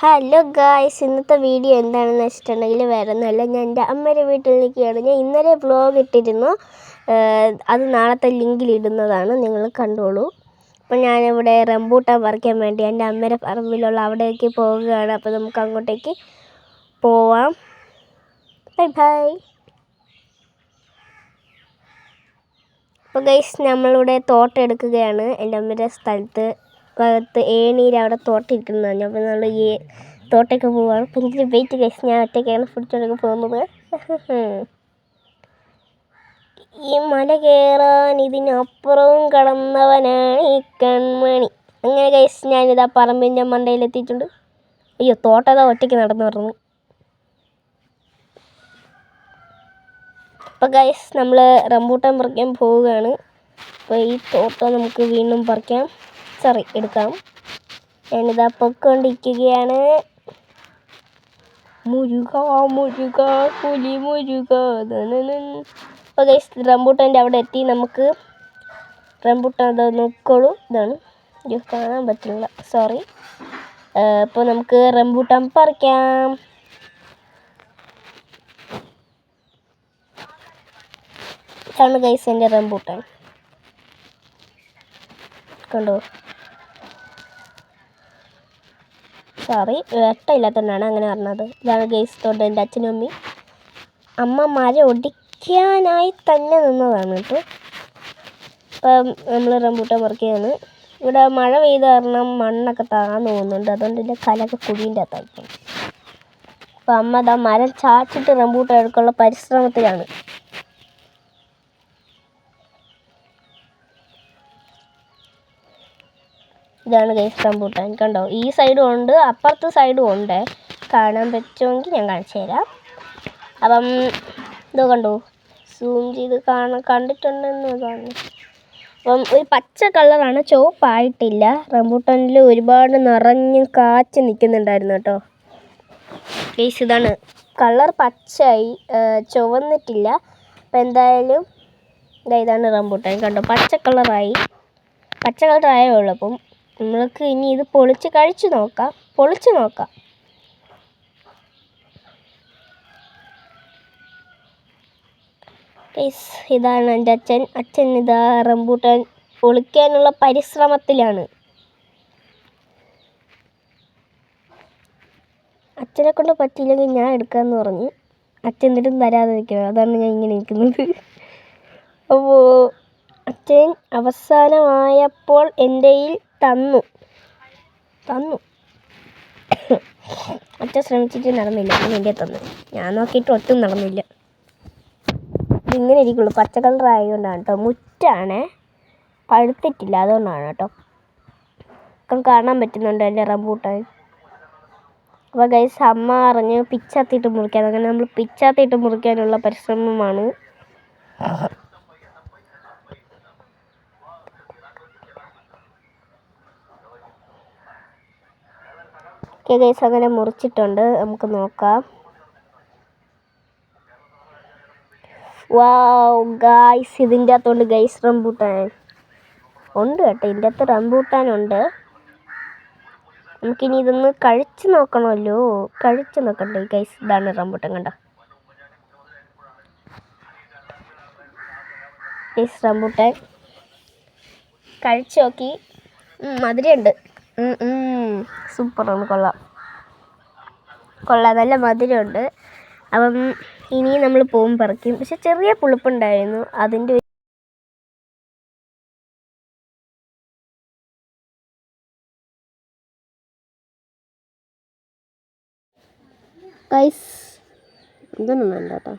Hello guys, ഇന്നത്തെ video എന്താണെന്ന് വെച്ചിട്ടുണ്ടെങ്കിൽ വേറെ ഒന്നുമല്ല, ഞാൻ എൻ്റെ അമ്മയുടെ വീട്ടിലേക്കാണ്. ഞാൻ ഇന്നലെ വ്ലോഗ് ഇട്ടിരുന്നു, അത് നാളത്തെ ലിങ്കിൽ ഇടുന്നതാണ്, നിങ്ങൾ കണ്ടോളൂ. അപ്പോൾ ഞാനിവിടെ റംബൂട്ടാൻ പറിക്കാൻ വേണ്ടി എൻ്റെ അമ്മയുടെ പറമ്പിലുള്ള അവിടേക്ക് പോവുകയാണ്. അപ്പോൾ നമുക്ക് അങ്ങോട്ടേക്ക് പോവാം. Bye bye. അപ്പോൾ ഗൈസ്, നമ്മളിവിടെ തോട്ടം എടുക്കുകയാണ് എൻ്റെ അമ്മയുടെ ഭാഗത്ത് ഏണിയിൽ അവിടെ തോട്ടം ഇരിക്കുന്നതാണ്. അപ്പോൾ നമ്മൾ ഈ തോട്ടയ്ക്ക് പോവുകയാണ്. അപ്പോൾ എനിക്ക് വെയിറ്റ് ഗൈസ്, ഞാൻ ഒറ്റയ്ക്കാണ് പിടിച്ചോണ്ടൊക്കെ പോകുന്നത്. ഈ മല കയറാൻ ഇതിനപ്പുറവും കടന്നവനാണ് ഈ കൺമണി. അങ്ങനെ ഗൈസ്, ഞാനിതാ പറമ്പിൻ്റെ മണ്ടയിലെത്തിയിട്ടുണ്ട്. അയ്യോ, തോട്ടതാ ഒറ്റയ്ക്ക് നടന്നു വരുന്നു. അപ്പോൾ ഗൈസ്, നമ്മൾ റംബൂട്ടാൻ പറിക്കാൻ പോവുകയാണ്. അപ്പോൾ ഈ തോട്ടം നമുക്ക് വീണ്ടും എടുക്കാം. ഞാനിതാ പൊയ്ക്കൊണ്ടിരിക്കുകയാണ്. മുരുക മുരുക പുലി മുരുക. അപ്പോൾ ഗൈസ്, റംബൂട്ടാൻ്റെ അവിടെ എത്തി. നമുക്ക് റംബൂട്ടാൻ അത് നോക്കോളൂ. ഇതാണ്, കാണാൻ പറ്റില്ല, സോറി. അപ്പോൾ നമുക്ക് റംബൂട്ടാൻ പറിക്കാം. ഇതാണ് ഗൈസ് എൻ്റെ റംബൂട്ടാൻ, കണ്ടോ. സോറി, വെട്ടമില്ലാത്തതുകൊണ്ടാണ് അങ്ങനെ പറഞ്ഞത്. ഇതാണ് ഗൈസ് തോട്ടം. എൻ്റെ അച്ഛനും അമ്മയും അമ്മ മരം ഒടിക്കാനായി തന്നെ നിന്നതാണ് കേട്ടോ. ഇപ്പം നമ്മൾ റംബൂട്ടാൻ പറിക്കുകയാണ്. ഇവിടെ മഴ പെയ്ത കാരണം മണ്ണൊക്കെ താഴ്ന്നു പോകുന്നുണ്ട്, അതുകൊണ്ട് എൻ്റെ കലൊക്കെ കുഴിൻ്റെ അകത്തായിരിക്കും. അപ്പം അമ്മ അതാ മരം ചാച്ചിട്ട് റംബൂട്ടാൻ എടുക്കാനുള്ള പരിശ്രമത്തിലാണ്. ഇതാണ് ഗൈസ് റംബൂട്ടാൻ, കണ്ടോ. ഈ സൈഡും ഉണ്ട്, അപ്പുറത്തെ സൈഡും ഉണ്ട്. കാണാൻ പറ്റുമെങ്കിൽ ഞാൻ കാണിച്ചു തരാം. അപ്പം ഇതോ കണ്ടോ, സൂം ചെയ്ത് കണ്ടിട്ടുണ്ടെന്ന് കാണുന്നു. അപ്പം ഒരു പച്ച കളറാണ്, ചുവപ്പായിട്ടില്ല. റംബൂട്ടാനിൽ ഒരുപാട് നിറഞ്ഞ് കാച്ച് നിൽക്കുന്നുണ്ടായിരുന്നു കേട്ടോ. ഗൈസ്, ഇതാണ് കളർ, പച്ചയായി, ചുവന്നിട്ടില്ല. അപ്പം എന്തായാലും ഇതാണ് റംബൂട്ടാൻ, കണ്ടോ. പച്ച കളറായേ ഉള്ളൂ. അപ്പം നമ്മൾക്ക് ഇനി ഇത് പൊളിച്ച് നോക്കാം. ഇതാണ് എൻ്റെ അച്ഛൻ ഇതാ റംബൂട്ടാൻ പൊളിക്കാനുള്ള പരിശ്രമത്തിലാണ്. അച്ഛനെ കൊണ്ട് പറ്റിയില്ലെങ്കിൽ ഞാൻ എടുക്കാമെന്ന് പറഞ്ഞ് അച്ഛൻ എന്നിട്ടും തരാതെ നിൽക്കണം. അതാണ് ഞാൻ ഇങ്ങനെ നിൽക്കുന്നത്. അപ്പോൾ അച്ഛൻ അവസാനമായപ്പോൾ എൻ്റെ കയ്യിൽ തന്നു. അച്ഛൻ ശ്രമിച്ചിട്ട് നടന്നില്ല, എൻ്റെ തന്നു. ഞാൻ നോക്കിയിട്ട് ഒട്ടും നടന്നില്ല. ഇതിങ്ങനെ ഇരിക്കുള്ളൂ, പച്ച കളർ ആയതുകൊണ്ടാണ് കേട്ടോ. മുറ്റാണേ, പഴുത്തിട്ടില്ല, അതുകൊണ്ടാണ് കേട്ടോ. ഇപ്പം കാണാൻ പറ്റുന്നുണ്ട് എൻ്റെ റംബൂട്ടാൻ. അപ്പോൾ ഗൈസ്, അമ്മ അറിഞ്ഞ് പിച്ചാത്തിയിട്ട് മുറിക്കാൻ, അങ്ങനെ നമ്മൾ പിച്ചാത്തിയിട്ട് മുറിക്കാനുള്ള പരിശ്രമമാണ്. ഓക്കെ ഗൈസ്, അങ്ങനെ മുറിച്ചിട്ടുണ്ട്, നമുക്ക് നോക്കാം. വാവ് ഗൈസ്, ഇതിൻ്റെ അകത്തുണ്ട് ഗൈസ് റംബൂട്ടാൻ ഉണ്ട് കേട്ടോ. ഇതിൻ്റെ അകത്ത് റംബൂട്ടാൻ ഉണ്ട്. നമുക്കിനി ഇതൊന്ന് കഴിച്ച് നോക്കണമല്ലോ. കഴിച്ച് നോക്കണ്ടേ ഗൈസ്. ഇതാണ് റംബൂട്ടാൻ, കണ്ടോ ഗൈസ്. റംബൂട്ടാൻ കഴിച്ച് നോക്കി, മധുരമുണ്ട്. സൂപ്പറാണ്, കൊള്ളാം, നല്ല മധുരമുണ്ട്. അപ്പം ഇനി നമ്മൾ പോകും പറിക്കും. പക്ഷെ ചെറിയ പുളിപ്പുണ്ടായിരുന്നു, അതിൻ്റെ ഗൈസ് ഇതൊന്നും വേണ്ട കേട്ടോ.